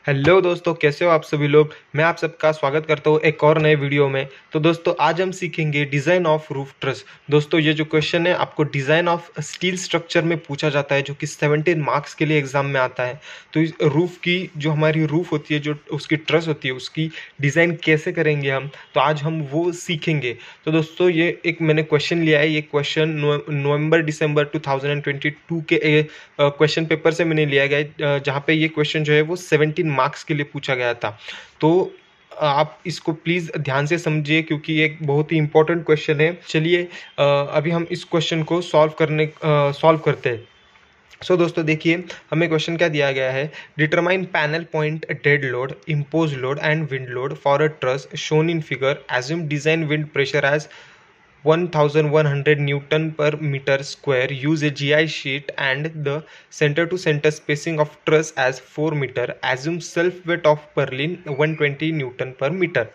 Hello दोस्तों, कैसे हो आप सभी लोग। मैं आप सबका स्वागत करता हूँ एक और नए वीडियो में। तो दोस्तों आज हम सीखेंगे डिज़ाइन ऑफ रूफ ट्रस। दोस्तों ये जो क्वेश्चन है आपको डिज़ाइन ऑफ स्टील स्ट्रक्चर में पूछा जाता है, जो कि 17 मार्क्स के लिए एग्जाम में आता है। तो इस रूफ की जो हमारी रूफ होती है, जो उसकी ट्रस होती है, उसकी डिज़ाइन कैसे करेंगे हम, तो आज हम वो सीखेंगे। तो दोस्तों ये एक मैंने क्वेश्चन लिया है। ये क्वेश्चन नवंबर दिसंबर 2022 के क्वेश्चन पेपर से मैंने लिया गया, जहाँ पे ये क्वेश्चन जो है वो 17 मार्क्स के लिए पूछा गया था। तो आप इसको प्लीज़ ध्यान से समझिए, क्योंकि ये एक बहुत ही इंपॉर्टेंट क्वेश्चन है। चलिए अभी हम इस क्वेश्चन को सॉल्व करते हैं। दोस्तों देखिए, हमें क्वेश्चन क्या दिया गया है। Determine panel point dead load, impose load and wind load for a truss shown in figure. Assume design wind pressure as 1100 Newton per meter square. Use a GI sheet and the center to center spacing of truss as 4 meter. Assume self weight of Berlin 120 Newton per meter.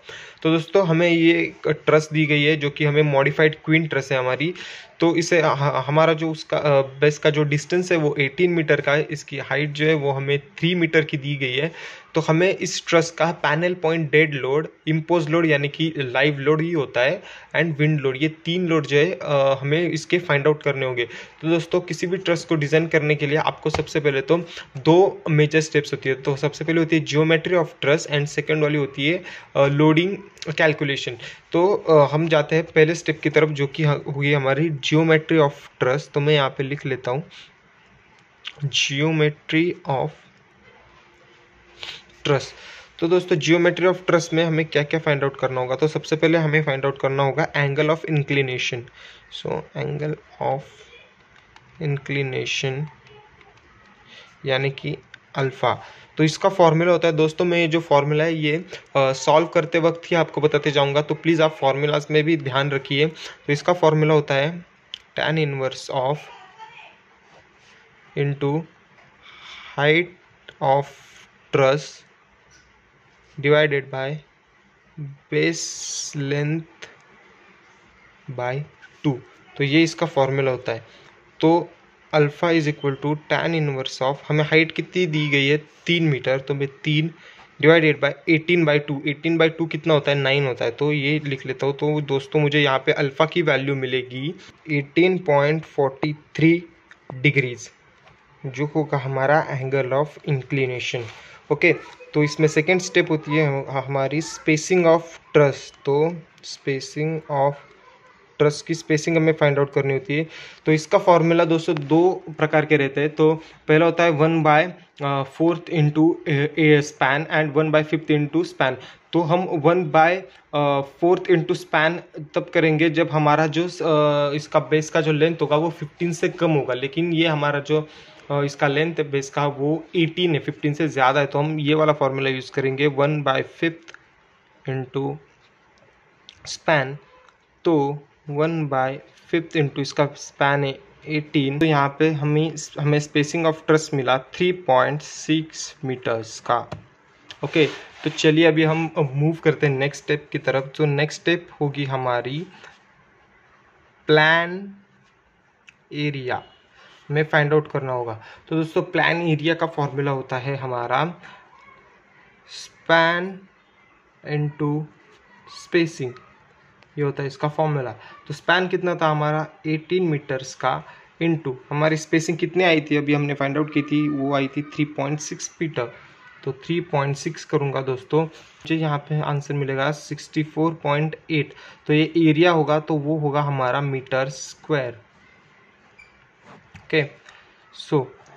तो दोस्तों हमें ये truss दी गई है, जो कि हमें modified queen truss है हमारी। तो इसे हमारा जो उसका बेस का जो डिस्टेंस है वो 18 मीटर का है। इसकी हाइट जो है वो हमें 3 मीटर की दी गई है। तो हमें इस ट्रस का panel point dead load, impose load यानी कि लाइव लोड ही होता है, एंड विंड लोड, ये 3 लोड जो है हमें इसके फाइंड आउट करने होंगे। तो दोस्तों किसी भी ट्रस को डिज़ाइन करने के लिए आपको सबसे पहले तो 2 मेजर स्टेप्स होती है। तो सबसे पहले होती है geometry of truss, and second वाली होती है लोडिंग कैलकुलेशन। तो हम जाते हैं पहले स्टेप की तरफ, जो कि हुई हमारी जियोमेट्री ऑफ ट्रस। तो मैं यहाँ पे लिख लेता हूँ जियोमेट्री ऑफ ट्रस। तो दोस्तों जियोमेट्री ऑफ ट्रस में हमें क्या क्या फाइंड आउट करना होगा। तो सबसे पहले हमें फाइंड आउट करना होगा angle of inclination. So angle of inclination यानी कि अल्फा। तो इसका फॉर्मूला होता है दोस्तों, मैं ये जो फॉर्मूला है ये सॉल्व करते वक्त ही आपको बताते जाऊंगा, तो प्लीज़ आप फॉर्मूलाज में भी ध्यान रखिए। तो इसका फॉर्मूला होता है tan inverse of into height of truss divided by base length by 2। तो ये इसका फॉर्मूला होता है। तो alpha is equal to tan inverse of, हमें हाइट कितनी दी गई है 3 मीटर, तो मैं 3 डिवाइडेड बाय 18/2। 18/2 कितना होता है, 9 होता है। तो ये लिख लेता हूँ। तो दोस्तों मुझे यहाँ पे अल्फ़ा की वैल्यू मिलेगी 18.43 डिग्रीज, जो होगा हमारा एंगल ऑफ इंक्लिनेशन। ओके, तो इसमें सेकेंड स्टेप होती है हमारी स्पेसिंग ऑफ ट्रस। तो स्पेसिंग ऑफ ट्रस की स्पेसिंग हमें फाइंड आउट करनी होती है। तो इसका फॉर्मूला दोस्तों 2 प्रकार के रहते हैं। तो पहला होता है 1/4 into span and 1/5 into span. तो हम 1/4 इंटू स्पैन तब करेंगे जब हमारा जो इसका बेस का जो लेंथ होगा वो 15 से कम होगा। लेकिन ये हमारा जो इसका लेंथ है बेस का वो 18 है, 15 से ज़्यादा है। तो हम ये वाला फॉर्मूला यूज़ करेंगे 1/5 इंटू स्पैन। तो 1/5 इंटू इसका स्पैन है 18। तो यहाँ पे हमें स्पेसिंग ऑफ ट्रस मिला 3.6 मीटर्स का। ओके, तो चलिए अभी हम मूव करते हैं नेक्स्ट स्टेप की तरफ। तो नेक्स्ट स्टेप होगी हमारी प्लान एरिया में फाइंड आउट करना होगा। तो दोस्तों प्लान एरिया का फॉर्मूला होता है हमारा स्पैन इनटू स्पेसिंग, ये होता है इसका फॉर्मूला। तो स्पैन कितना था हमारा 18 मीटर्स का, इनटू हमारी स्पेसिंग कितनी आई थी अभी हमने फाइंड आउट की थी, वो आई थी 3.6 मीटर। तो 3.6 करूँगा दोस्तों, मुझे यहाँ पे आंसर मिलेगा 64.8। तो ये एरिया होगा तो वो होगा हमारा मीटर स्क्वायर। ओके,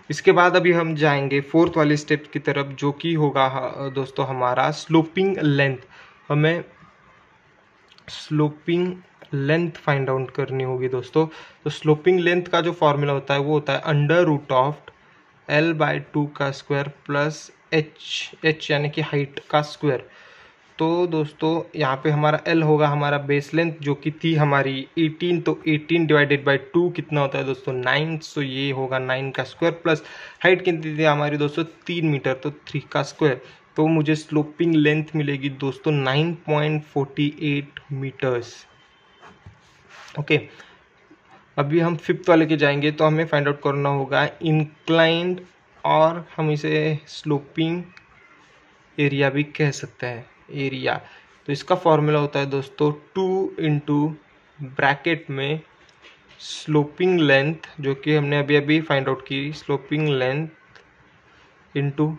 इसके बाद अभी हम जाएंगे फोर्थ वाले स्टेप की तरफ, जो कि होगा दोस्तों हमारा स्लोपिंग लेंथ। हमें स्लोपिंग लेंथ फाइंड आउट करनी होगी दोस्तों। तो स्लोपिंग लेंथ का जो फॉर्मूला होता है वो होता है √ऑफ L/2 का स्क्वायर प्लस h यानी कि हाइट का स्क्वायर। तो दोस्तों यहाँ पे हमारा L होगा हमारा बेस लेंथ, जो कि थी हमारी 18। तो 18 डिवाइडेड बाई 2 कितना होता है दोस्तों 9। सो ये होगा 9 का स्क्वायर प्लस हाइट कितनी थी हमारी दोस्तों 3 मीटर, तो 3 का स्क्वायर। तो मुझे स्लोपिंग लेंथ मिलेगी दोस्तों 9.48 मीटर्स। ओके, अभी हम फिफ्थ वाले के जाएंगे। तो हमें फाइंड आउट करना होगा इंक्लाइंड, और हम इसे स्लोपिंग एरिया भी कह सकते हैं, एरिया। तो इसका फॉर्मूला होता है दोस्तों 2 इंटू ब्रैकेट में स्लोपिंग लेंथ, जो कि हमने अभी अभी फाइंड आउट की, sloping length into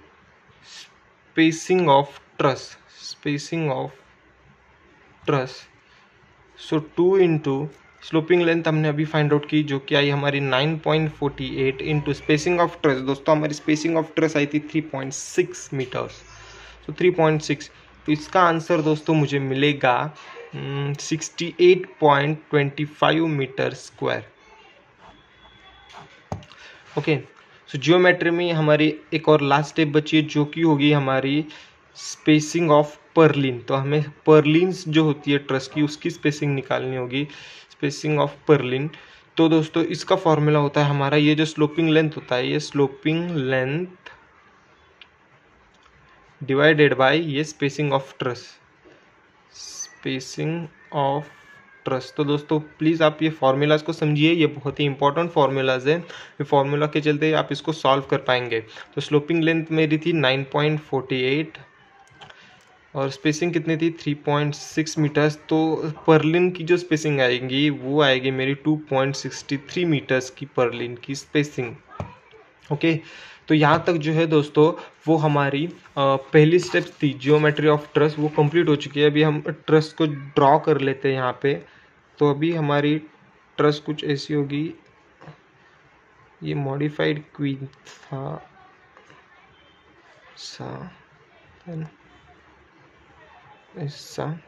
spacing of truss, spacing of truss. So 2 into sloping length हमने अभी फाइंड आउट की, जो कि आई हमारी 9.48 इंटू स्पेसिंग ऑफ ट्रस। दोस्तों हमारी स्पेसिंग ऑफ ट्रस आई थी 3.6 मीटर्स, तो 3.6। तो इसका आंसर दोस्तों मुझे मिलेगा 68.25 मीटर स्क्वायर। ओके, सो जियोमेट्री में हमारी एक और लास्ट स्टेप बची है, जो कि होगी हमारी स्पेसिंग ऑफ पर्लिन। तो हमें पर्लिन्स जो होती है ट्रस की, उसकी स्पेसिंग निकालनी होगी, स्पेसिंग ऑफ पर्लिन। तो दोस्तों इसका फॉर्मूला होता है हमारा, ये जो स्लोपिंग लेंथ होता है, ये स्लोपिंग लेंथ डिवाइडेड बाय ये spacing of truss, spacing of truss. तो दोस्तों प्लीज़ आप ये फार्मूलाज को समझिए, ये बहुत ही इंपॉर्टेंट फार्मूलाज है, ये फार्मूला के चलते आप इसको सॉल्व कर पाएंगे। तो स्लोपिंग लेंथ मेरी थी 9.48 और स्पेसिंग कितनी थी 3.6 मीटर्स। तो पर्लिन की जो स्पेसिंग आएगी वो आएगी मेरी 2.63 मीटर्स की पर्लिन की स्पेसिंग। ओके, तो यहाँ तक जो है दोस्तों वो हमारी पहली स्टेप थी जियोमेट्री ऑफ ट्रस, वो कंप्लीट हो चुकी है। अभी हम ट्रस को ड्रॉ कर लेते हैं यहाँ पे। तो अभी हमारी ट्रस कुछ ऐसी होगी, ये मॉडिफाइड क्वीन था ऐसा।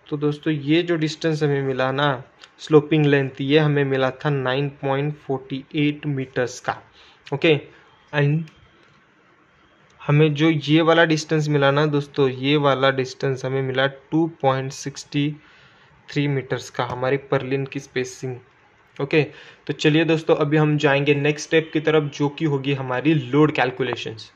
तो दोस्तों ये जो डिस्टेंस हमें मिला ना, स्लोपिंग लेंथ, ये हमें मिला था 9.48 मीटर्स का। ओके, एंड हमें जो ये वाला डिस्टेंस मिला ना दोस्तों, ये वाला डिस्टेंस हमें मिला 2.63 मीटर्स का, हमारी पर्लिन की स्पेसिंग। ओके, तो चलिए दोस्तों अभी हम जाएंगे नेक्स्ट स्टेप की तरफ, जो कि होगी हमारी लोड कैलकुलेशंस।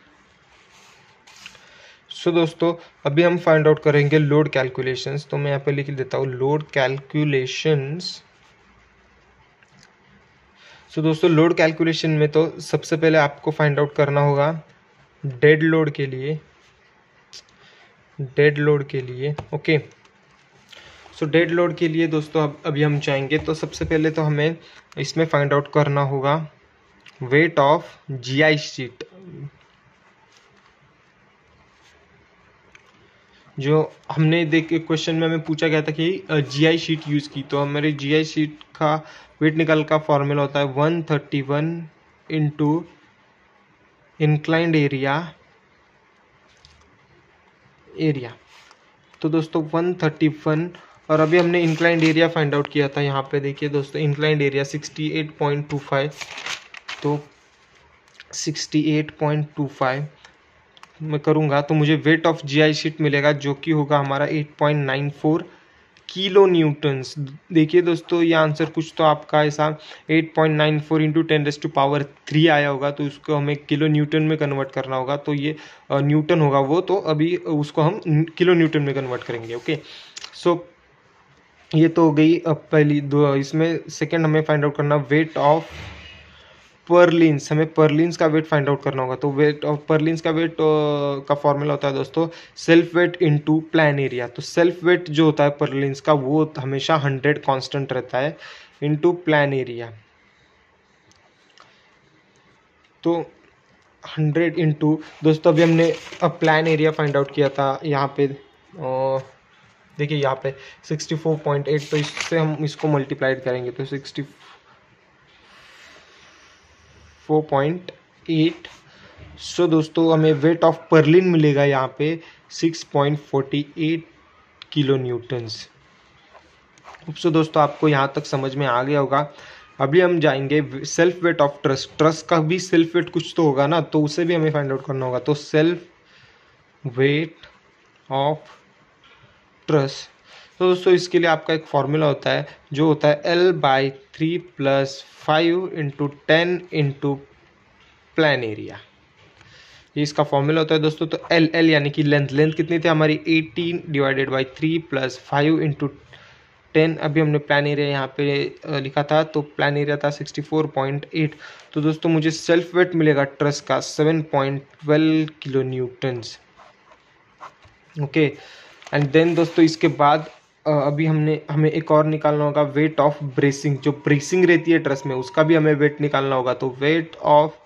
सो दोस्तों अभी हम फाइंड आउट करेंगे लोड कैलकुलेशंस। तो मैं यहाँ पे लिख देता हूँ लोड कैलकुलेशंस। सो दोस्तों लोड कैलकुलेशन में तो सबसे पहले आपको फाइंड आउट करना होगा डेड लोड के लिए, डेड लोड के लिए। ओके, सो डेड लोड के लिए दोस्तों अभी हम जाएंगे। तो सबसे पहले तो हमें इसमें फाइंड आउट करना होगा वेट ऑफ जीआई शीट। जो हमने क्वेश्चन में हमें पूछा गया था कि जीआई शीट यूज़ की, तो हमारे जीआई शीट का वेट निकाल का फॉर्मूला होता है 131 इंटू इंक्लाइंड एरिया। तो दोस्तों 131, और अभी हमने इंक्लाइंड एरिया फाइंड आउट किया था। यहाँ पे देखिए दोस्तों इंक्लाइंड एरिया 68.25, तो 68.25 मैं करूँगा तो मुझे वेट ऑफ जीआई शीट मिलेगा, जो कि होगा हमारा 8.94 किलो न्यूटन्स। देखिए दोस्तों ये आंसर कुछ तो आपका ऐसा 8.94 इंटू 10⁻³ आया होगा, तो उसको हमें किलो न्यूटन में कन्वर्ट करना होगा। तो ये न्यूटन होगा वो, तो अभी उसको हम किलो न्यूटन में कन्वर्ट करेंगे। ओके, सो ये तो हो गई पहली दो। इसमें सेकेंड हमें फाइंड आउट करना वेट ऑफ पर्लिन्स, हमें पर्लिन्स का वेट फाइंड आउट करना होगा। तो वेट ऑफ पर्लिन्स का वेट का फॉर्मूला होता है दोस्तों self weight into plan area. तो सेल्फ वेट जो होता है पर्लिन्स का वो हमेशा 100 कांस्टेंट रहता है इनटू प्लान एरिया। तो 100 इंटू दोस्तों अभी हमने प्लान एरिया फाइंड आउट किया था यहाँ पे, देखिए यहाँ पे 64.8, तो इससे हम इसको मल्टीप्लाइड करेंगे तो 64.8। सो दोस्तों हमें वेट ऑफ पर्लिन मिलेगा यहाँ पे 6.48 किलो न्यूटन्स। सो दोस्तों आपको यहाँ तक समझ में आ गया होगा। अभी हम जाएंगे self weight of truss. Truss का भी सेल्फ वेट कुछ तो होगा ना, तो उसे भी हमें फाइंड आउट करना होगा। तो सेल्फ वेट ऑफ ट्रस, तो दोस्तों इसके लिए आपका एक फॉर्मूला होता है जो होता है L/3 + 5 × 10 × प्लान एरिया। ये इसका फॉर्मूला होता है दोस्तों। तो L यानी कि लेंथ कितनी थी हमारी 18 / 3 + 5 × 10। अभी हमने प्लान एरिया यहाँ पे लिखा था, तो प्लान एरिया था 64.8। तो दोस्तों मुझे सेल्फ वेट मिलेगा ट्रस का 7.12 kilo newtons. Okay. And then दोस्तों इसके बाद अभी हमें एक और निकालना होगा वेट ऑफ ब्रेसिंग। जो ब्रेसिंग रहती है ट्रस में उसका भी हमें वेट निकालना होगा। तो वेट ऑफ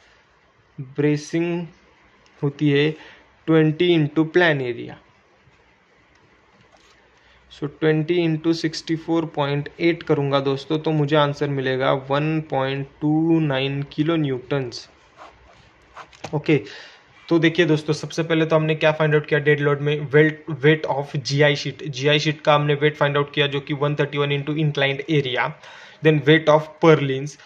ब्रेसिंग होती है 20 इंटू प्लान एरिया। सो 20 इंटू 64.8 करूँगा दोस्तों तो मुझे आंसर मिलेगा 1.29 किलो न्यूटन्स। ओके। तो देखिए दोस्तों, सबसे पहले तो हमने क्या फाइंड आउट किया डेड लोड में, वेट ऑफ जीआई शीट का हमने वेट फाइंड आउट किया जो कि 131 into inclined area. Then weight of purlins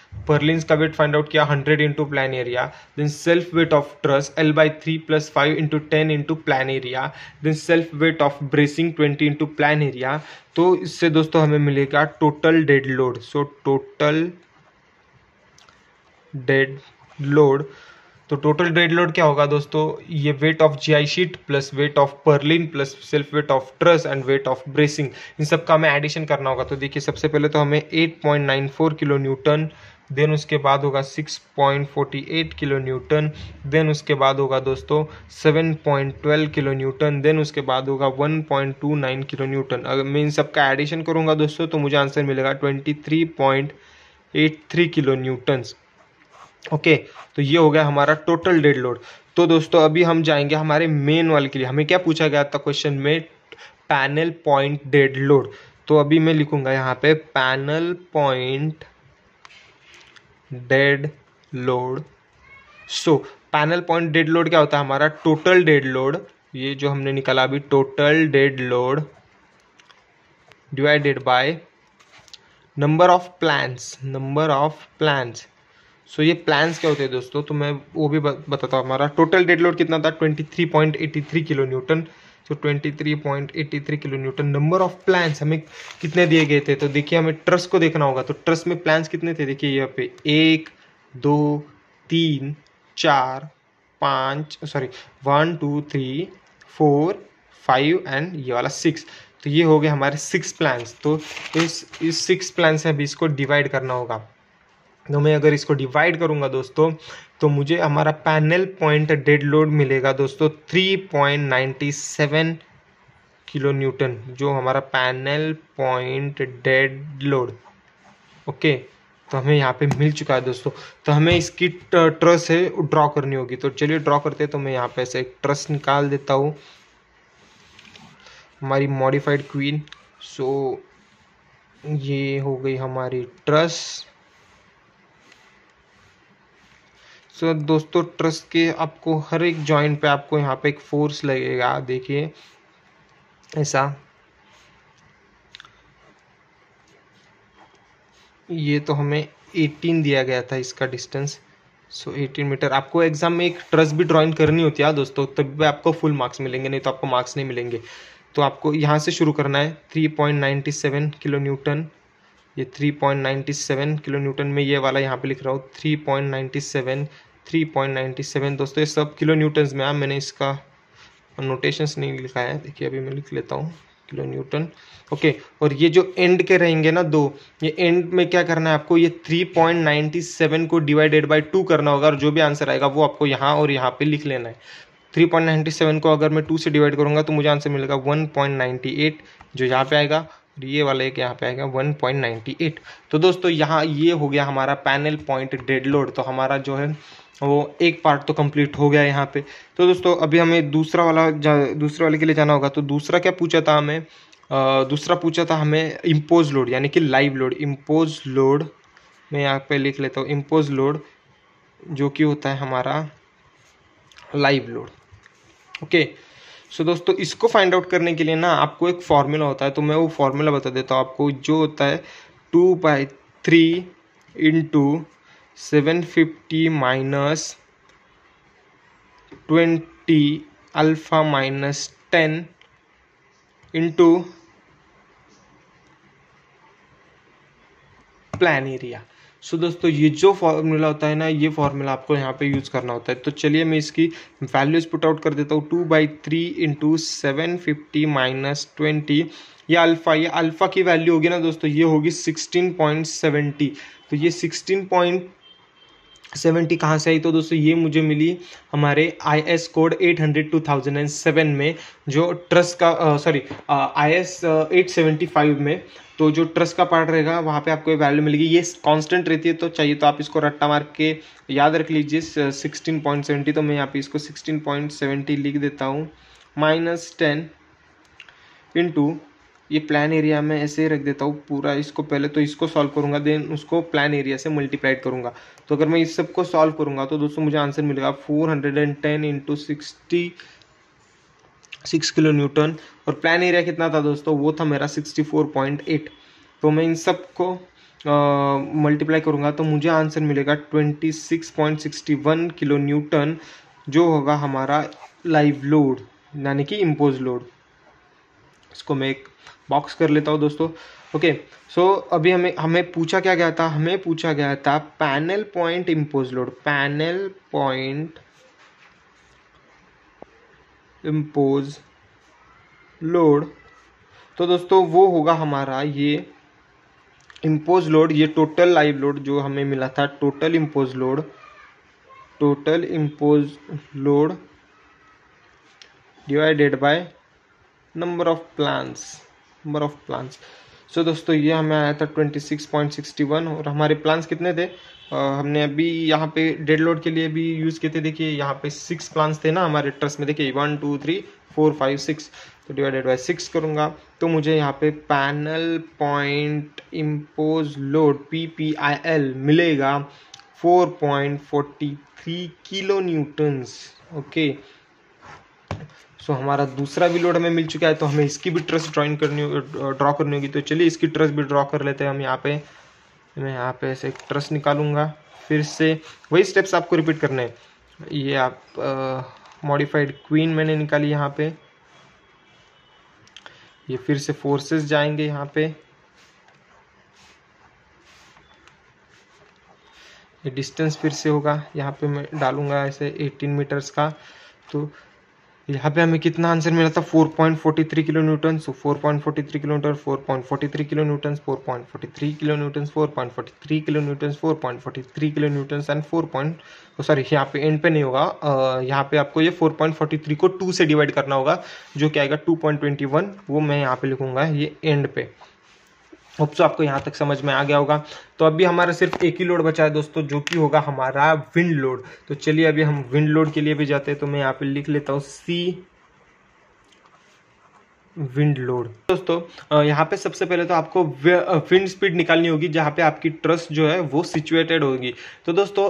का वेट फाइंड आउट किया 100 into plan area. Then self weight of truss L/3 + 5 into 10 into plan area. Then self weight of bracing 20 into plan area. तो इससे दोस्तों हमें मिलेगा total dead load. So total dead load, तो total dead load क्या होगा दोस्तों, ये weight of GI sheet plus weight of purlin plus self weight of truss and weight of bracing, इन सब का हमें एडिशन करना होगा। तो देखिए सबसे पहले तो हमें 8.94 किलो न्यूटन, देन उसके बाद होगा 6.48 किलो न्यूटन, देन उसके बाद होगा दोस्तों 7.12 किलो न्यूटन, देन उसके बाद होगा 1.29 किलो न्यूटन। अगर मैं इन सब का एडिशन करूँगा दोस्तों तो मुझे आंसर मिलेगा 23.83 किलो न्यूटन्स। ओके। तो ये हो गया हमारा टोटल डेड लोड। तो दोस्तों अभी हम जाएंगे हमारे मेन वाले के लिए। हमें क्या पूछा गया था क्वेश्चन में, पैनल पॉइंट डेड लोड। तो अभी मैं लिखूंगा यहाँ पे पैनल पॉइंट डेड लोड। सो पैनल पॉइंट डेड लोड क्या होता है, हमारा टोटल डेड लोड, ये जो हमने निकाला अभी, total dead load divided by number of plans. So ये प्लान्स क्या होते हैं दोस्तों, तो मैं वो भी बताता हूँ। हमारा टोटल डेड लोड कितना था, 23.83 kilo Newton. So 23.83 kilo Newton. Number of plans हमें कितने दिए गए थे, तो देखिए हमें ट्रस को देखना होगा। तो ट्रस में प्लान्स कितने थे, देखिए यहाँ पे 1 2 3 4 5 1 2 3 4 5 एंड ये वाला 6। तो ये हो गए हमारे 6 प्लान्स। तो इस 6 प्लान से अभी इसको डिवाइड करना होगा। तो मैं अगर इसको डिवाइड करूंगा दोस्तों तो मुझे हमारा पैनल पॉइंट डेड लोड मिलेगा दोस्तों 3.97 किलो न्यूटन, जो हमारा panel point dead load. Okay. तो हमें यहाँ पे मिल चुका है दोस्तों। तो हमें इसकी ट्रस है ड्रॉ करनी होगी। तो चलिए ड्रॉ करते हैं। तो मैं यहाँ पे ऐसे एक ट्रस निकाल देता हूँ, हमारी मॉडिफाइड क्वीन। सो ये हो गई हमारी ट्रस। सो दोस्तों ट्रस के आपको हर एक जॉइंट पे आपको यहाँ पे एक फोर्स लगेगा, देखिए ऐसा। ये तो हमें 18 दिया गया था इसका डिस्टेंस। सो 18 मीटर। आपको एग्जाम में एक ट्रस भी ड्राइंग करनी होती है दोस्तों, तब भी आपको फुल मार्क्स मिलेंगे, नहीं तो आपको मार्क्स नहीं मिलेंगे। तो आपको यहाँ से शुरू करना है। 3.97 किलो न्यूटन, ये 3.97 किलो न्यूटन में ये वाला यहाँ पे लिख रहा हूँ 3.97 दोस्तों, ये सब किलो न्यूटन्स में। मैंने इसका नोटेशंस नहीं लिखा है, देखिए अभी मैं लिख लेता हूँ किलो न्यूटन। ओके। और ये जो एंड के रहेंगे ना दो, ये एंड में क्या करना है आपको, ये 3.97 को डिवाइडेड बाय 2 करना होगा, और जो भी आंसर आएगा वो आपको यहाँ और यहाँ पे लिख लेना है। 3.97 को अगर मैं 2 से डिवाइड करूँगा तो मुझे आंसर मिलेगा 1.98, जो यहाँ पे आएगा, और ये वाला एक यहाँ पे आएगा 1.98। तो दोस्तों यहाँ ये हो गया हमारा पैनल पॉइंट डेड लोड। तो हमारा जो है वो एक पार्ट तो कंप्लीट हो गया यहाँ पे। तो दोस्तों अभी हमें दूसरे वाले के लिए जाना होगा। तो दूसरा क्या पूछा था हमें, दूसरा पूछा था हमें इम्पोज लोड, यानी कि लाइव लोड। इम्पोज लोड मैं यहाँ पे लिख लेता हूँ, इम्पोज लोड जो कि होता है हमारा लाइव लोड। ओके। सो दोस्तों इसको फाइंड आउट करने के लिए ना आपको एक फॉर्मूला होता है, तो मैं वो फॉर्मूला बता देता हूँ आपको, जो होता है 2/3 into 750 minus 20 alpha minus 10 into plan area. So दोस्तों ये जो फॉर्मूला होता है ना, ये फॉर्मूला आपको यहाँ पे यूज़ करना होता है। तो चलिए मैं इसकी वैल्यूज पुट आउट कर देता हूँ। 2/3 इंटू 750 माइनस 20, ये अल्फ़ा की वैल्यू होगी ना दोस्तों, ये होगी 16.70। तो ये 16 70 कहाँ से आई, तो दोस्तों ये मुझे मिली हमारे IS कोड 800-2007 में, जो ट्रस का IS 875 में। तो जो ट्रस का पार्ट रहेगा वहाँ पे आपको वैल्यू मिलेगी, ये कांस्टेंट रहती है, तो चाहिए तो आप इसको रट्टा मार के याद रख लीजिए 16.70। तो मैं यहाँ पे इसको 16.70 लिख देता हूँ, -10 इंटू ये प्लान एरिया में ऐसे ही रख देता हूँ पूरा। इसको पहले तो इसको सॉल्व करूंगा, देन उसको प्लान एरिया से मल्टीप्लाइड करूंगा। तो अगर मैं इस सब को सॉल्व करूंगा तो दोस्तों मुझे आंसर मिलेगा 410 इंटू 66 किलो न्यूटन। और प्लान एरिया कितना था दोस्तों, वो था मेरा 64.8। तो मैं इन सब को मल्टीप्लाई करूंगा तो मुझे आंसर मिलेगा 26.61 किलो न्यूटन, जो होगा हमारा लाइव लोड यानी कि इम्पोज लोड। इसको मैं एक बॉक्स कर लेता हूँ दोस्तों। ओके, सो अभी हमें पूछा क्या गया था, हमें पूछा गया था panel point impose load, panel point impose load. तो दोस्तों वो होगा हमारा ये इम्पोज लोड, ये टोटल लाइव लोड जो हमें मिला था, total impose load divided by number of plans. So दोस्तों ये हमें आया था 26.61। और हमारे प्लान्स कितने थे, हमने अभी यहाँ पे डेड लोड के लिए भी यूज़ किए थे। देखिए यहाँ पे 6 प्लान्स थे ना हमारे ट्रस्ट में, देखिए 1 2 3 4 5 6। तो डिवाइडेड बाय 6 करूँगा तो मुझे यहाँ पे panel point impose load PPIL मिलेगा 4.43 किलो न्यूटन्स। ओके, सो हमारा दूसरा भी लोड हमें मिल चुका है, तो हमें इसकी भी ट्रस ड्रॉ करनी होगी। तो चलिए इसकी ट्रस भी ड्रॉ कर लेते हैं हम। मैं यहाँ पे ऐसे एक ट्रस निकालूंगा, फिर से वही स्टेप्स आपको रिपीट करने हैं। ये आप मॉडिफाइड क्वीन मैंने निकाली यहाँ पे, ये फिर से फोर्सेस जाएंगे यहाँ पे, ये डिस्टेंस फिर से होगा, यहाँ पे मैं डालूंगा ऐसे 18 मीटर्स का। तो यहाँ पे हमें कितना आंसर मिला था, 4.43 kilo Newton. So 4.43 kilo Newton, 4.43 kilo Newton, 4.43 kilo Newton, 4.43 kilo Newton, 4.43 kilo Newton and 4. यहाँ पे एंड पे नहीं होगा, यहाँ पे आपको ये 4.43 को 2 से डिवाइड करना होगा, जो क्या आएगा 2.21। वो मैं यहाँ पे लिखूंगा ये एंड पे। होप सो आपको यहाँ तक समझ में आ गया होगा। तो अभी हमारा सिर्फ एक ही लोड बचा है दोस्तों, जो कि होगा हमारा विंड लोड। तो चलिए अभी हम विंड लोड के लिए भी जाते हैं। तो मैं यहाँ पे लिख लेता हूँ C विंड लोड। दोस्तों यहाँ पे सबसे पहले तो आपको विंड स्पीड निकालनी होगी जहाँ पे आपकी ट्रस जो है वो सिचुएटेड होगी। तो दोस्तों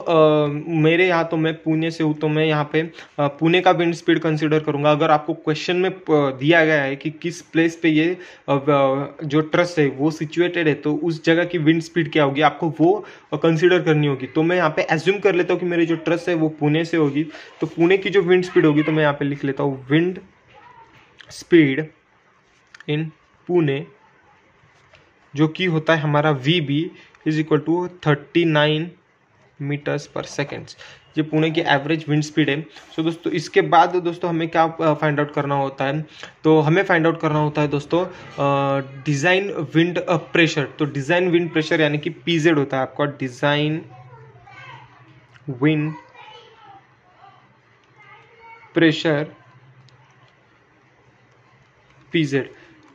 मेरे यहाँ तो मैं पुणे से हूँ, तो मैं यहाँ पे पुणे का विंड स्पीड कंसीडर करूँगा। अगर आपको क्वेश्चन में दिया गया है कि किस प्लेस पे ये जो ट्रस है वो सिचुएटेड है, तो उस जगह की विंड स्पीड क्या होगी आपको वो कंसिडर करनी होगी। तो मैं यहाँ पे एज्यूम कर लेता हूँ कि मेरी जो ट्रस है वो पुणे से होगी, तो पुणे की जो विंड स्पीड होगी, तो मैं यहाँ पे लिख लेता हूँ विंड स्पीड इन पुणे, जो कि होता है हमारा VB is equal to 39 meters पर सेकेंड। ये पुणे की एवरेज विंड स्पीड है। सो दोस्तों इसके बाद दोस्तों हमें क्या फाइंड आउट करना होता है, तो हमें फाइंड आउट करना होता है दोस्तों डिज़ाइन विंड प्रेशर। तो डिज़ाइन विंड प्रेशर यानी कि PZ होता है आपका, डिज़ाइन विंड प्रेशर PZ।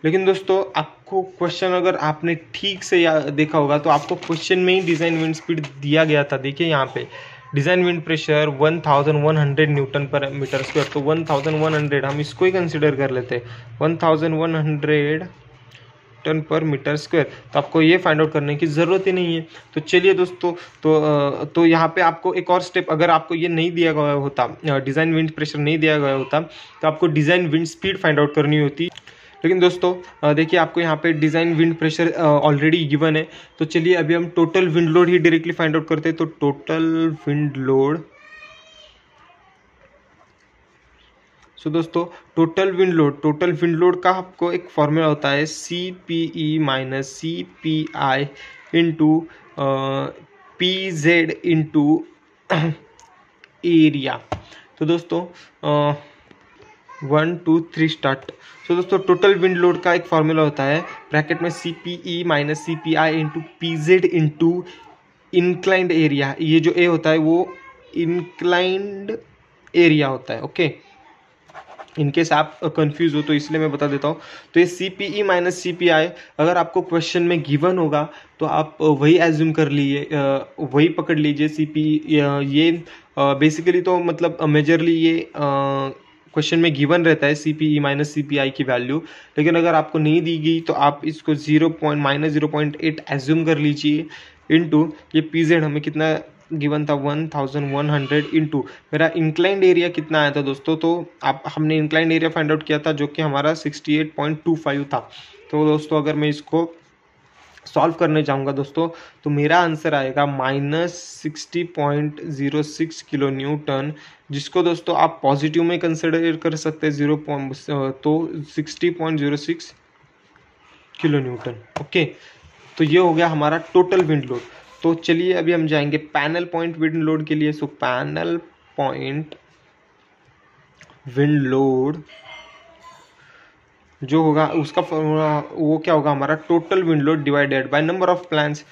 लेकिन दोस्तों आपको क्वेश्चन अगर आपने ठीक से देखा होगा तो आपको क्वेश्चन में ही डिज़ाइन विंड स्पीड दिया गया था। देखिए यहाँ पे डिज़ाइन विंड प्रेशर 1100 न्यूटन पर मीटर स्क्वायर। तो 1100 हम इसको ही कंसिडर कर लेते हैं, 1100 टन पर मीटर स्क्वायर। तो आपको ये फाइंड आउट करने की ज़रूरत ही नहीं है। तो चलिए दोस्तों, तो यहाँ पे आपको एक और स्टेप, अगर आपको ये नहीं दिया गया होता, डिज़ाइन विंड प्रेशर नहीं दिया गया होता, तो आपको design wind speed find out करनी होती। लेकिन दोस्तों देखिए आपको यहाँ पे design wind pressure already given है। तो चलिए अभी हम टोटल विंड लोड ही डायरेक्टली फाइंड आउट करते हैं। तो टोटल विंड लोड, सो दोस्तों टोटल विंड लोड का आपको एक फॉर्मूला होता है CPE minus CPI into PZ into area. तो दोस्तों 1 2 3 स्टार्ट। तो दोस्तों टोटल विंड लोड का एक फॉर्मूला होता है ब्रैकेट में CPE minus CPI into PZ into inclined area, ये जो ए होता है वो इंक्लाइंड एरिया होता है। ओके, इनकेस आप कंफ्यूज हो तो इसलिए मैं बता देता हूँ। तो ये CPE माइनस CPI अगर आपको क्वेश्चन में गिवन होगा तो आप वही एज्यूम कर लीजिए, वही पकड़ लीजिए। CPE ये बेसिकली तो मतलब मेजरली ये क्वेश्चन में गिवन रहता है CPE माइनस CPI की वैल्यू, लेकिन अगर आपको नहीं दी गई तो आप इसको -0.8 एज्यूम कर लीजिए इनटू ये PZ हमें कितना गिवन था 1100 इंटू मेरा इंक्लाइंड एरिया कितना आया था दोस्तों। तो आप हमने इंक्लाइंड एरिया फाइंड आउट किया था जो कि हमारा 68.25 था। तो दोस्तों अगर मैं इसको सॉल्व करने जाऊंगा दोस्तों तो मेरा आंसर आएगा -60.06 किलो न्यूटन, जिसको दोस्तों आप पॉजिटिव में कंसिडर कर सकते हैं 60.06 किलो न्यूटन। ओके, तो ये हो गया हमारा टोटल विंड लोड। तो चलिए अभी हम जाएंगे पैनल पॉइंट विंड लोड के लिए। सो पैनल पॉइंट विंड लोड जो होगा उसका फॉर्मूला वो क्या होगा, हमारा total wind load divided by number of plans.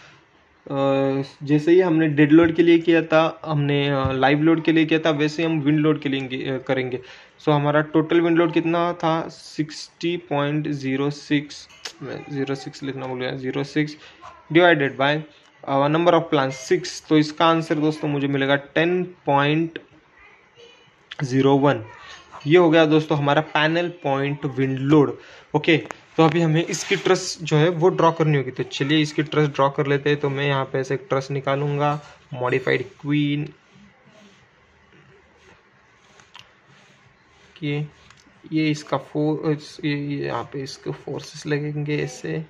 जैसे ही हमने डेड लोड के लिए किया था, हमने लाइव लोड के लिए किया था, वैसे हम विंड लोड के लिए करेंगे। सो हमारा टोटल विंड लोड कितना था 60.06, मैं 06 लिखना भूल गया, 06 divided by number of plan 6। तो इसका आंसर दोस्तों मुझे मिलेगा 10.01। ये हो गया दोस्तों हमारा panel point wind load. Okay, तो अभी हमें इसकी ट्रस जो है वो ड्रॉ करनी होगी। तो चलिए इसकी ट्रस ड्रॉ कर लेते हैं। तो मैं यहाँ पे ऐसे एक ट्रस निकालूंगा, मॉडिफाइड क्वीन की। ये इसका फोर्स, ये यहाँ पे इसके फोर्सेस लगेंगे ऐसे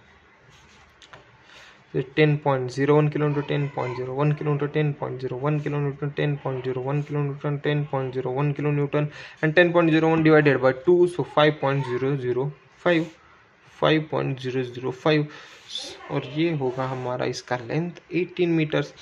10.01 kilometre 10.01 kilometre 10.01 kilometre 10.01 kilometre 10.01 kilo Newton and 10.01 divided by 2, सो 5.005 और ये होगा हमारा इसका लेंथ 18 मीटर्स।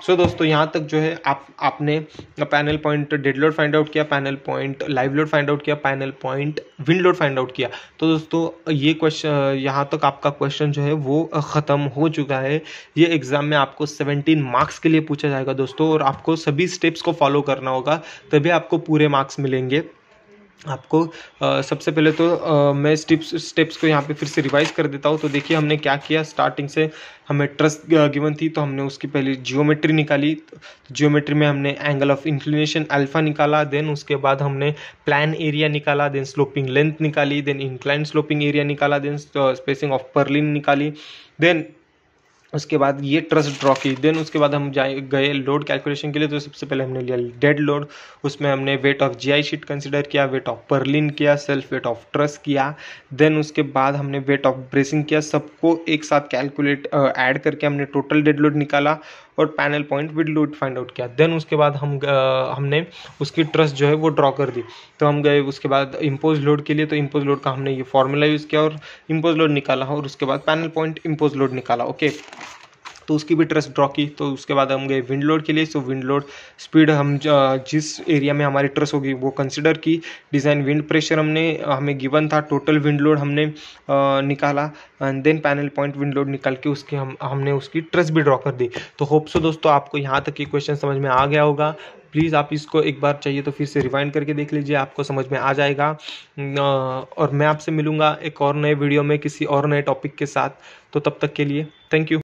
सो दोस्तों यहाँ तक जो है आपने panel point dead load find out किया, panel point live load find out किया, panel point wind load find out किया। तो दोस्तों ये क्वेश्चन यहाँ तक आपका क्वेश्चन जो है वो ख़त्म हो चुका है। ये एग्जाम में आपको 17 मार्क्स के लिए पूछा जाएगा दोस्तों, और आपको सभी स्टेप्स को फॉलो करना होगा तभी आपको पूरे मार्क्स मिलेंगे। आपको सबसे पहले तो मैं स्टेप्स को यहाँ पे फिर से रिवाइज कर देता हूँ। तो देखिए हमने क्या किया, स्टार्टिंग से हमें ट्रस गिवन थी तो हमने उसकी पहले जियोमेट्री निकाली। जियोमेट्री में हमने एंगल ऑफ इंक्लिनेशन अल्फा निकाला, देन उसके बाद हमने प्लान एरिया निकाला, देन स्लोपिंग लेंथ निकाली, देन इंक्लाइन स्लोपिंग एरिया निकाला, देन स्पेसिंग ऑफ पर्लिन निकाली, देन उसके बाद ये ट्रस ड्रॉ की। देन उसके बाद हम गए लोड कैलकुलेशन के लिए। तो सबसे पहले हमने लिया डेड लोड, उसमें हमने weight of GI sheet consider किया, वेट ऑफ पर्लिन किया, सेल्फ वेट ऑफ ट्रस किया, देन उसके बाद हमने वेट ऑफ ब्रेसिंग किया। सबको एक साथ कैलकुलेट ऐड करके हमने टोटल डेड लोड निकाला और panel point wind load find out किया। देन उसके बाद हमने उसकी ट्रस जो है वो ड्रॉ कर दी। तो हम गए उसके बाद इम्पोज लोड के लिए। तो इम्पोज लोड का हमने ये फॉर्मूला यूज़ किया और इम्पोज लोड निकाला, और उसके बाद पैनल पॉइंट इम्पोज लोड निकाला। ओके, तो उसकी भी ट्रस ड्रॉ की। तो उसके बाद हम गए विंड लोड के लिए। सो विंड लोड स्पीड हम जिस एरिया में हमारी ट्रस होगी वो कंसिडर की। डिज़ाइन विंड प्रेशर हमें गिवन था, टोटल विंड लोड हमने निकाला, and then panel point wind load निकाल के उसकी हमने उसकी ट्रस भी ड्रॉ कर दी। तो होप सो दोस्तों आपको यहाँ तक ये क्वेश्चन समझ में आ गया होगा। प्लीज़ आप इसको एक बार चाहिए तो फिर से रिवाइंड करके देख लीजिए, आपको समझ में आ जाएगा। और मैं आपसे मिलूंगा एक और नए वीडियो में किसी और नए टॉपिक के साथ। तो तब तक के लिए थैंक यू।